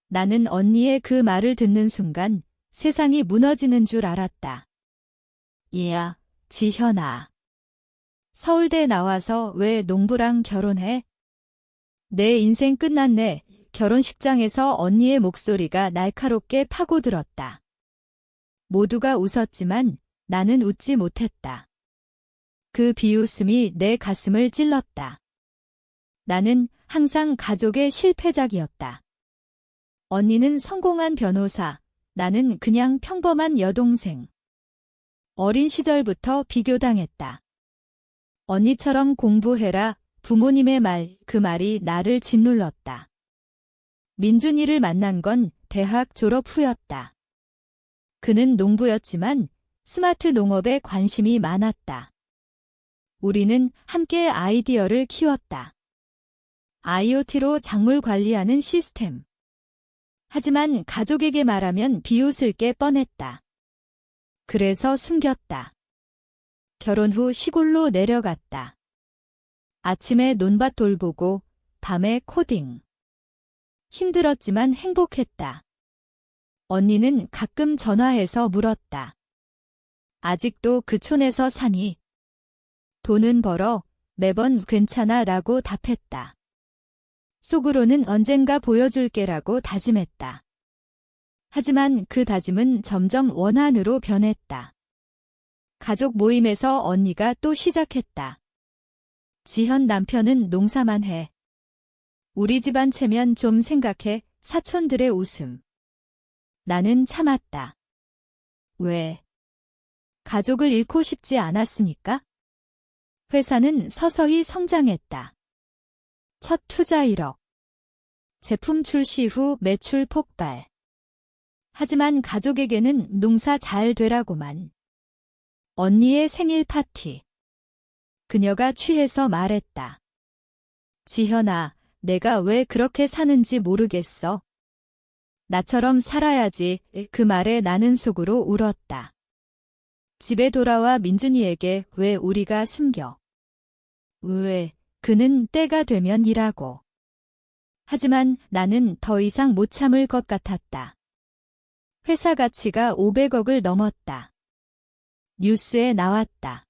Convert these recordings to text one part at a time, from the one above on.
나는 언니의 그 말을 듣는 순간 세상이 무너지는 줄 알았다. 얘야, 지현아. 서울대 나와서 왜 농부랑 결혼해? 내 인생 끝났네. 결혼식장에서 언니의 목소리가 날카롭게 파고들었다. 모두가 웃었지만 나는 웃지 못했다. 그 비웃음이 내 가슴을 찔렀다. 나는 항상 가족의 실패작이었다. 언니는 성공한 변호사, 나는 그냥 평범한 여동생. 어린 시절부터 비교당했다. 언니처럼 공부해라, 부모님의 말, 그 말이 나를 짓눌렀다. 민준이를 만난 건 대학 졸업 후였다. 그는 농부였지만 스마트 농업에 관심이 많았다. 우리는 함께 아이디어를 키웠다. IoT로 작물 관리하는 시스템. 하지만 가족에게 말하면 비웃을 게 뻔했다. 그래서 숨겼다. 결혼 후 시골로 내려갔다. 아침에 논밭 돌보고 밤에 코딩. 힘들었지만 행복했다. 언니는 가끔 전화해서 물었다. 아직도 그 촌에서 사니? 돈은 벌어, 매번 괜찮아 라고 답했다. 속으로는 언젠가 보여줄게라고 다짐했다. 하지만 그 다짐은 점점 원한으로 변했다. 가족 모임에서 언니가 또 시작했다. 지현 남편은 농사만 해. 우리 집안 체면 좀 생각해. 사촌들의 웃음. 나는 참았다. 왜? 가족을 잃고 싶지 않았으니까? 회사는 서서히 성장했다. 첫 투자 1억. 제품 출시 후 매출 폭발. 하지만 가족에게는 농사 잘 되라고만. 언니의 생일 파티. 그녀가 취해서 말했다. 지현아, 내가 왜 그렇게 사는지 모르겠어. 나처럼 살아야지. 그 말에 나는 속으로 울었다. 집에 돌아와 민준이에게 왜 우리가 숨겨? 왜? 그는 때가 되면 일하고. 하지만 나는 더 이상 못 참을 것 같았다. 회사 가치가 500억을 넘었다. 뉴스에 나왔다.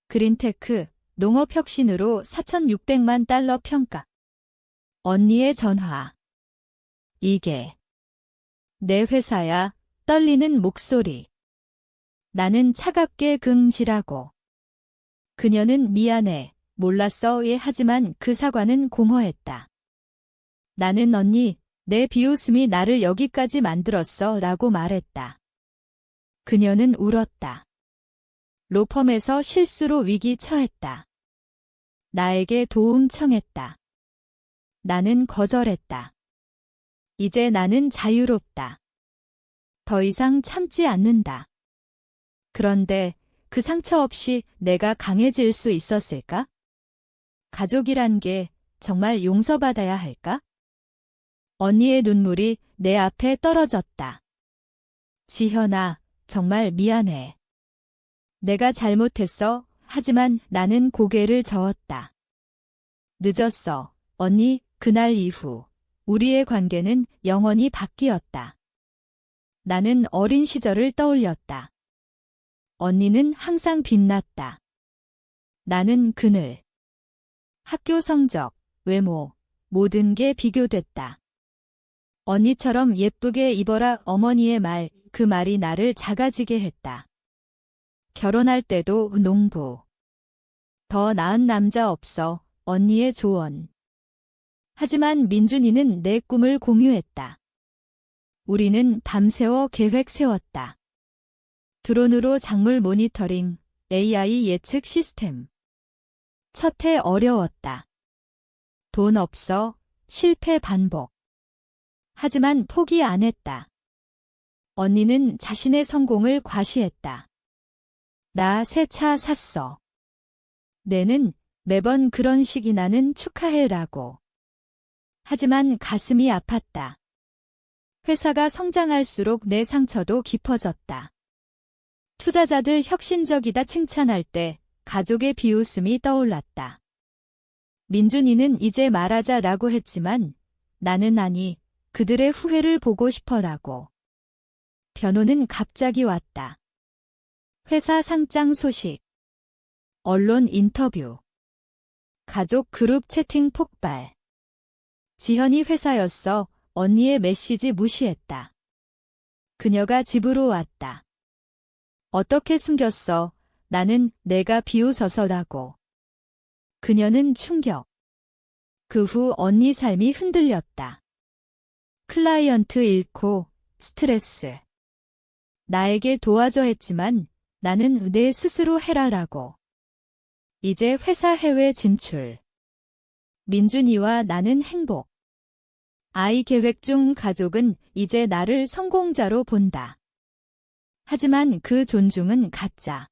그린테크, 농업혁신으로 4,600만 달러 평가. 언니의 전화. 이게 내 회사야. 떨리는 목소리. 나는 차갑게 긍지라고. 그녀는 미안해. 몰랐어. 예, 하지만 그 사과는 공허했다. 나는 언니, 내 비웃음이 나를 여기까지 만들었어 라고 말했다. 그녀는 울었다. 로펌에서 실수로 위기 처했다. 나에게 도움 청했다. 나는 거절했다. 이제 나는 자유롭다. 더 이상 참지 않는다. 그런데 그 상처 없이 내가 강해질 수 있었을까? 가족이란 게 정말 용서받아야 할까? 언니의 눈물이 내 앞에 떨어졌다. 지현아, 정말 미안해. 내가 잘못했어. 하지만 나는 고개를 저었다. 늦었어. 언니, 그날 이후 우리의 관계는 영원히 바뀌었다. 나는 어린 시절을 떠올렸다. 언니는 항상 빛났다. 나는 그늘. 학교 성적, 외모, 모든 게 비교됐다. 언니처럼 예쁘게 입어라. 어머니의 말, 그 말이 나를 작아지게 했다. 결혼할 때도 농부. 더 나은 남자 없어. 언니의 조언. 하지만 민준이는 내 꿈을 공유했다. 우리는 밤새워 계획 세웠다. 드론으로 작물 모니터링, AI 예측 시스템. 첫 해 어려웠다. 돈 없어. 실패 반복. 하지만 포기 안 했다. 언니는 자신의 성공을 과시했다. 나 새 차 샀어. 내는 매번 그런 식이 나는 축하해라고. 하지만 가슴이 아팠다. 회사가 성장할수록 내 상처도 깊어졌다. 투자자들 혁신적이다 칭찬할 때 가족의 비웃음이 떠올랐다. 민준이는 이제 말하자라고 했지만 나는 아니, 그들의 후회를 보고 싶어라고. 변호는 갑자기 왔다. 회사 상장 소식. 언론 인터뷰. 가족 그룹 채팅 폭발. 지현이 회사였어. 언니의 메시지 무시했다. 그녀가 집으로 왔다. 어떻게 숨겼어? 나는 내가 비웃어서라고. 그녀는 충격. 그 후 언니 삶이 흔들렸다. 클라이언트 잃고 스트레스. 나에게 도와줘 했지만 나는 내 스스로 해라라고. 이제 회사 해외 진출. 민준이와 나는 행복. 아이 계획 중 가족은 이제 나를 성공자로 본다. 하지만 그 존중은 가짜.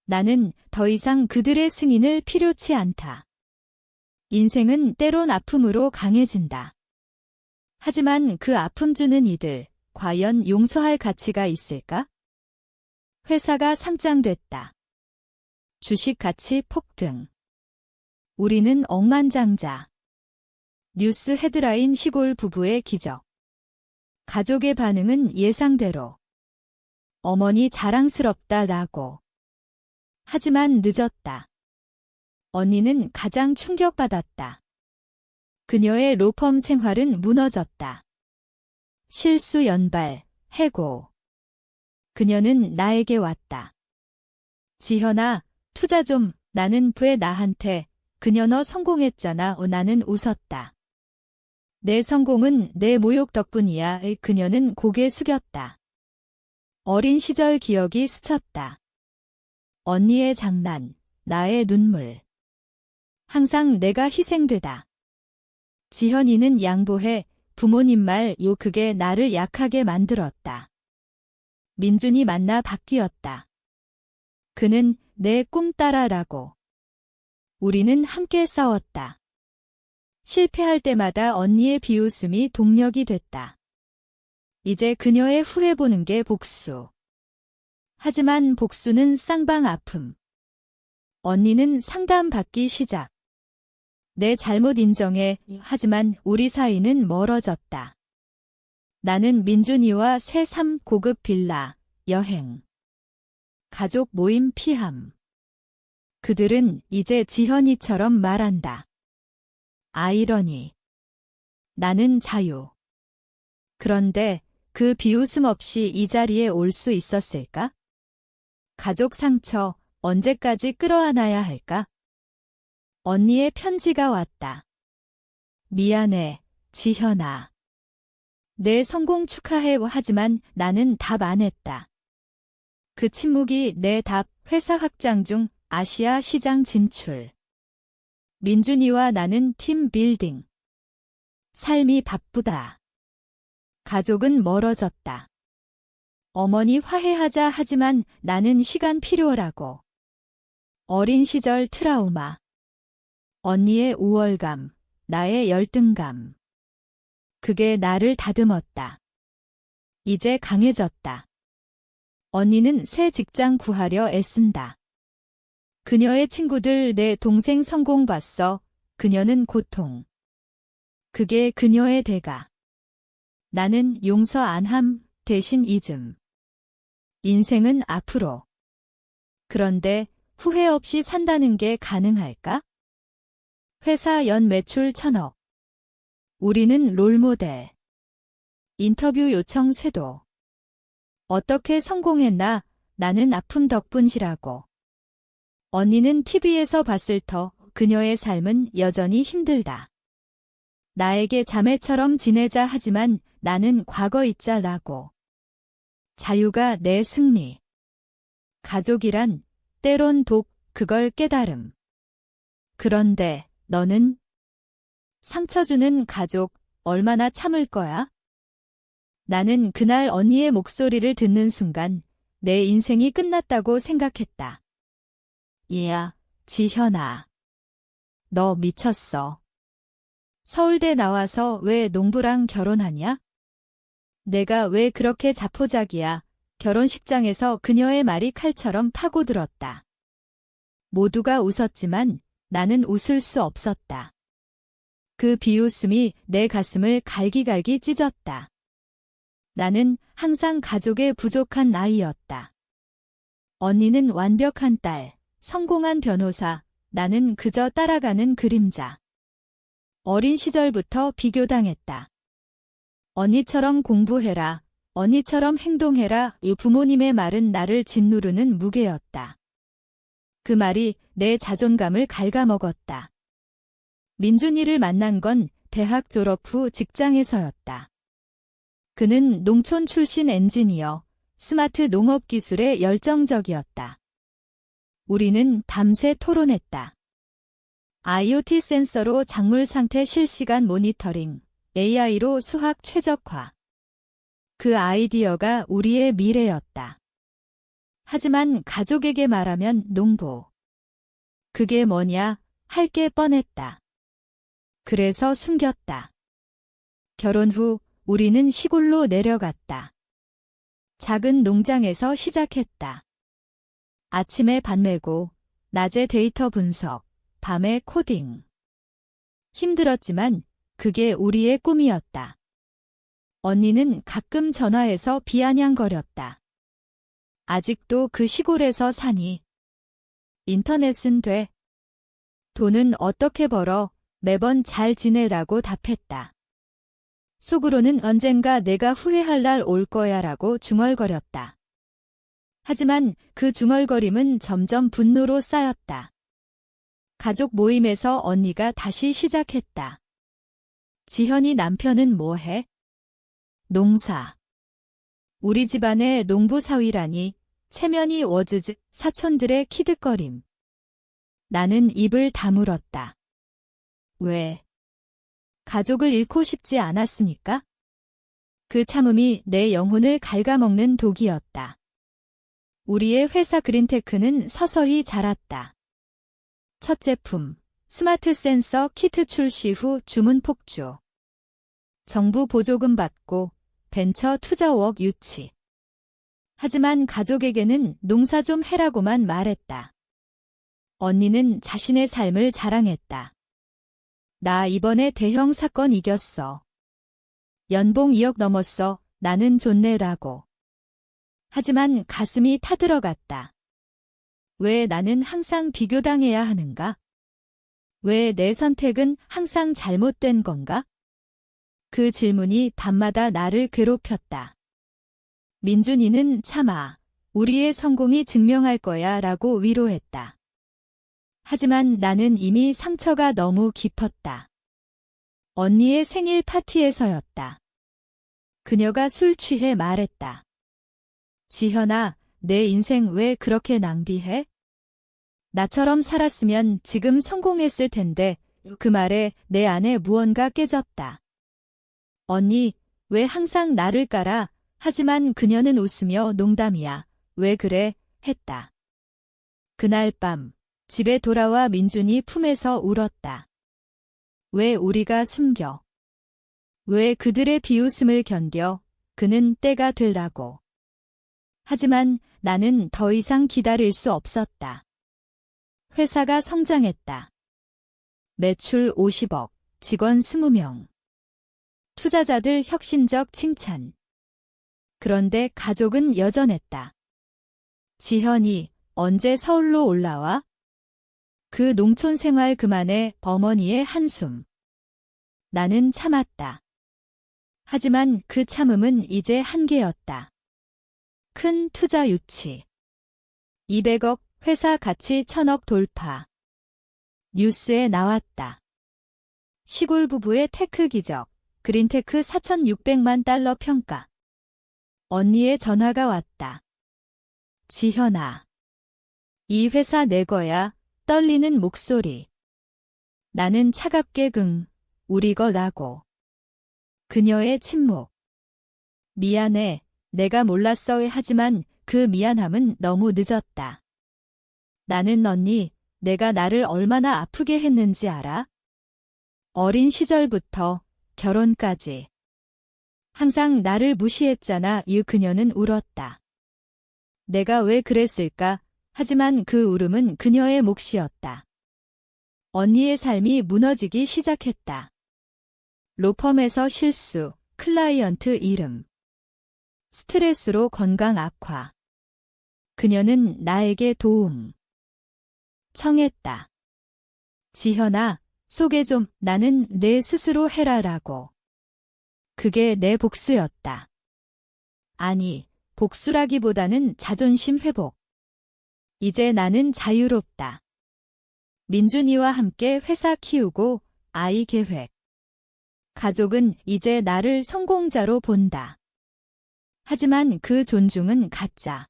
나는 더 이상 그들의 승인을 필요치 않다. 인생은 때론 아픔으로 강해진다. 하지만 그 아픔 주는 이들, 과연 용서할 가치가 있을까? 회사가 상장됐다. 주식 가치 폭등. 우리는 억만장자. 뉴스 헤드라인 시골 부부의 기적. 가족의 반응은 예상대로. 어머니 자랑스럽다라고. 하지만 늦었다. 언니는 가장 충격받았다. 그녀의 로펌 생활은 무너졌다. 실수 연발, 해고. 그녀는 나에게 왔다. 지현아, 투자 좀. 나는 왜 나한테. 그녀 너 성공했잖아. 나는 웃었다. 내 성공은 내 모욕 덕분이야. 그녀는 고개 숙였다. 어린 시절 기억이 스쳤다. 언니의 장난, 나의 눈물. 항상 내가 희생되다. 지현이는 양보해. 부모님 말 그게 나를 약하게 만들었다. 민준이 만나 바뀌었다. 그는 내 꿈 따라라고. 우리는 함께 싸웠다. 실패할 때마다 언니의 비웃음이 동력이 됐다. 이제 그녀의 후회 보는 게 복수. 하지만 복수는 쌍방 아픔. 언니는 상담받기 시작. 내 잘못 인정해. 하지만 우리 사이는 멀어졌다. 나는 민준이와 새3 고급 빌라, 여행. 가족 모임 피함. 그들은 이제 지현이처럼 말한다. 아이러니. 나는 자유. 그런데 그 비웃음 없이 이 자리에 올 수 있었을까? 가족 상처 언제까지 끌어안아야 할까? 언니의 편지가 왔다. 미안해, 지현아. 내 성공 축하해. 하지만 나는 답 안 했다. 그 침묵이 내 답. 회사 확장 중 아시아 시장 진출. 민준이와 나는 팀 빌딩. 삶이 바쁘다. 가족은 멀어졌다. 어머니 화해하자. 하지만 나는 시간 필요라고. 어린 시절 트라우마. 언니의 우월감, 나의 열등감. 그게 나를 다듬었다. 이제 강해졌다. 언니는 새 직장 구하려 애쓴다. 그녀의 친구들 내 동생 성공 봤어. 그녀는 고통. 그게 그녀의 대가. 나는 용서 안 함, 대신 잊음. 인생은 앞으로. 그런데 후회 없이 산다는 게 가능할까? 회사 연 매출 1000억. 우리는 롤모델. 인터뷰 요청 쇄도. 어떻게 성공했나? 나는 아픔 덕분이라고. 언니는 TV에서 봤을 터 그녀의 삶은 여전히 힘들다. 나에게 자매처럼 지내자. 하지만 나는 과거 잊자라고. 자유가 내 승리. 가족이란 때론 독, 그걸 깨달음. 그런데 너는? 상처 주는 가족 얼마나 참을 거야? 나는 그날 언니의 목소리를 듣는 순간 내 인생이 끝났다고 생각했다. 얘야, 지현아. 너 미쳤어. 서울대 나와서 왜 농부랑 결혼하냐? 내가 왜 그렇게 자포자기야? 결혼식장에서 그녀의 말이 칼처럼 파고들었다. 모두가 웃었지만 나는 웃을 수 없었다. 그 비웃음이 내 가슴을 갈기갈기 찢었다. 나는 항상 가족의 부족한 아이였다. 언니는 완벽한 딸, 성공한 변호사, 나는 그저 따라가는 그림자. 어린 시절부터 비교당했다. 언니처럼 공부해라, 언니처럼 행동해라, 이 부모님의 말은 나를 짓누르는 무게였다. 그 말이 내 자존감을 갉아먹었다. 민준이를 만난 건 대학 졸업 후 직장에서였다. 그는 농촌 출신 엔지니어, 스마트 농업 기술에 열정적이었다. 우리는 밤새 토론했다. IoT 센서로 작물 상태 실시간 모니터링, AI로 수학 최적화. 그 아이디어가 우리의 미래였다. 하지만 가족에게 말하면 농부. 그게 뭐냐, 할 게 뻔했다. 그래서 숨겼다. 결혼 후 우리는 시골로 내려갔다. 작은 농장에서 시작했다. 아침에 밭 메고, 낮에 데이터 분석, 밤에 코딩. 힘들었지만 그게 우리의 꿈이었다. 언니는 가끔 전화해서 비아냥거렸다. 아직도 그 시골에서 사니? 인터넷은 돼. 돈은 어떻게 벌어? 매번 잘 지내라고 답했다. 속으로는 언젠가 내가 후회할 날 올 거야 라고 중얼거렸다. 하지만 그 중얼거림은 점점 분노로 쌓였다. 가족 모임에서 언니가 다시 시작했다. 지현이 남편은 뭐 해? 농사. 우리 집안의 농부 사위라니, 체면이 워즈즈, 사촌들의 키득거림. 나는 입을 다물었다. 왜? 가족을 잃고 싶지 않았으니까? 그 참음이 내 영혼을 갉아먹는 독이었다. 우리의 회사 그린테크는 서서히 자랐다. 첫 제품, 스마트 센서 키트 출시 후 주문 폭주. 정부 보조금 받고 벤처 투자억 유치. 하지만 가족에게는 농사 좀 해라고만 말했다. 언니는 자신의 삶을 자랑했다. 나 이번에 대형 사건 이겼어. 연봉 2억 넘었어. 나는 좋네라고. 하지만 가슴이 타들어갔다. 왜 나는 항상 비교당해야 하는가? 왜 내 선택은 항상 잘못된 건가? 그 질문이 밤마다 나를 괴롭혔다. 민준이는 참아. 우리의 성공이 증명할 거야 라고 위로했다. 하지만 나는 이미 상처가 너무 깊었다. 언니의 생일 파티에서였다. 그녀가 술 취해 말했다. 지현아, 내 인생 왜 그렇게 낭비해? 나처럼 살았으면 지금 성공했을 텐데. 그 말에 내 안에 무언가 깨졌다. 언니, 왜 항상 나를 깔아? 하지만 그녀는 웃으며 농담이야. 왜 그래? 했다. 그날 밤, 집에 돌아와 민준이 품에서 울었다. 왜 우리가 숨겨? 왜 그들의 비웃음을 견뎌? 그는 때가 되라고. 하지만 나는 더 이상 기다릴 수 없었다. 회사가 성장했다. 매출 50억, 직원 20명. 투자자들 혁신적 칭찬. 그런데 가족은 여전했다. 지현이 언제 서울로 올라와? 그 농촌 생활 그만해. 어머니의 한숨. 나는 참았다. 하지만 그 참음은 이제 한계였다. 큰 투자 유치. 200억, 회사 가치 1000억 돌파. 뉴스에 나왔다. 시골 부부의 테크 기적. 그린테크 4,600만 달러 평가. 언니의 전화가 왔다. 지현아. 이 회사 내 거야. 떨리는 목소리. 나는 차갑게 우리 거라고. 그녀의 침묵. 미안해. 내가 몰랐어. 하지만 그 미안함은 너무 늦었다. 나는 언니, 내가 나를 얼마나 아프게 했는지 알아? 어린 시절부터 결혼까지. 항상 나를 무시했잖아. 그녀는 울었다. 내가 왜 그랬을까? 하지만 그 울음은 그녀의 몫이었다. 언니의 삶이 무너지기 시작했다. 로펌에서 실수, 클라이언트 이름. 스트레스로 건강 악화. 그녀는 나에게 도움 청했다. 지현아, 소개 좀. 나는 내 스스로 해라라고. 그게 내 복수였다. 아니, 복수라기보다는 자존심 회복. 이제 나는 자유롭다. 민준이와 함께 회사 키우고 아이 계획. 가족은 이제 나를 성공자로 본다. 하지만 그 존중은 가짜.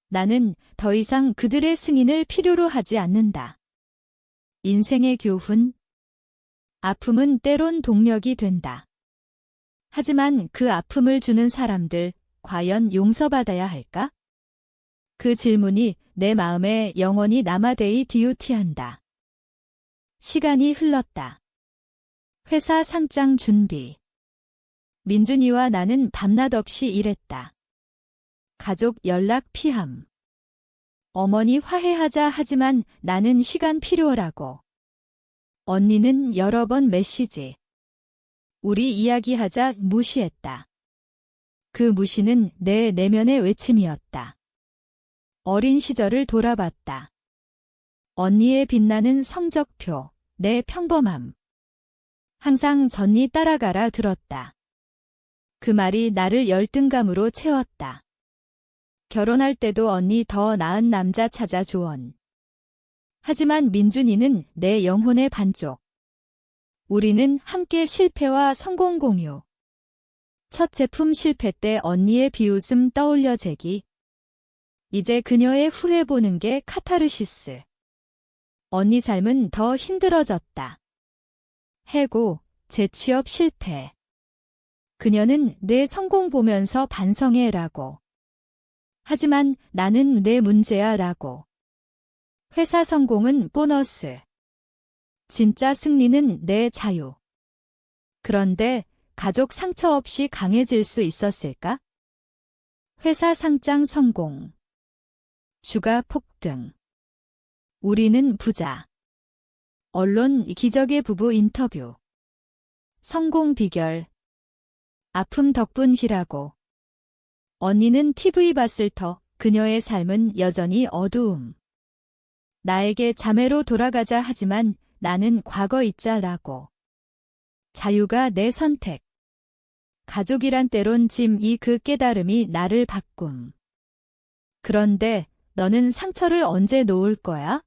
나는 더 이상 그들의 승인을 필요로 하지 않는다. 인생의 교훈. 아픔은 때론 동력이 된다. 하지만 그 아픔을 주는 사람들, 과연 용서받아야 할까? 그 질문이 내 마음에 영원히 남아되이 디오티한다. 시간이 흘렀다. 회사 상장 준비. 민준이와 나는 밤낮 없이 일했다. 가족 연락 피함. 어머니 화해하자 하지만 나는 시간 필요라고. 언니는 여러 번 메시지. 우리 이야기하자 무시했다. 그 무시는 내 내면의 외침이었다. 어린 시절을 돌아봤다. 언니의 빛나는 성적표, 내 평범함. 항상 전니 따라가라 들었다. 그 말이 나를 열등감으로 채웠다. 결혼할 때도 언니 더 나은 남자 찾아 조언. 하지만 민준이는 내 영혼의 반쪽. 우리는 함께 실패와 성공 공유. 첫 제품 실패 때 언니의 비웃음 떠올려 제기. 이제 그녀의 후회 보는 게 카타르시스. 언니 삶은 더 힘들어졌다. 해고, 재취업 실패. 그녀는 내 성공 보면서 반성해라고. 하지만 나는 내 문제야라고. 회사 성공은 보너스. 진짜 승리는 내 자유. 그런데 가족 상처 없이 강해질 수 있었을까? 회사 상장 성공. 주가 폭등. 우리는 부자. 언론 기적의 부부 인터뷰. 성공 비결. 아픔 덕분이라고. 언니는 TV 봤을 터 그녀의 삶은 여전히 어두움. 나에게 자매로 돌아가자 하지만 나는 과거 잊자라고. 자유가 내 선택. 가족이란 때론 짐이 그 깨달음이 나를 바꿈. 그런데 너는 상처를 언제 놓을 거야?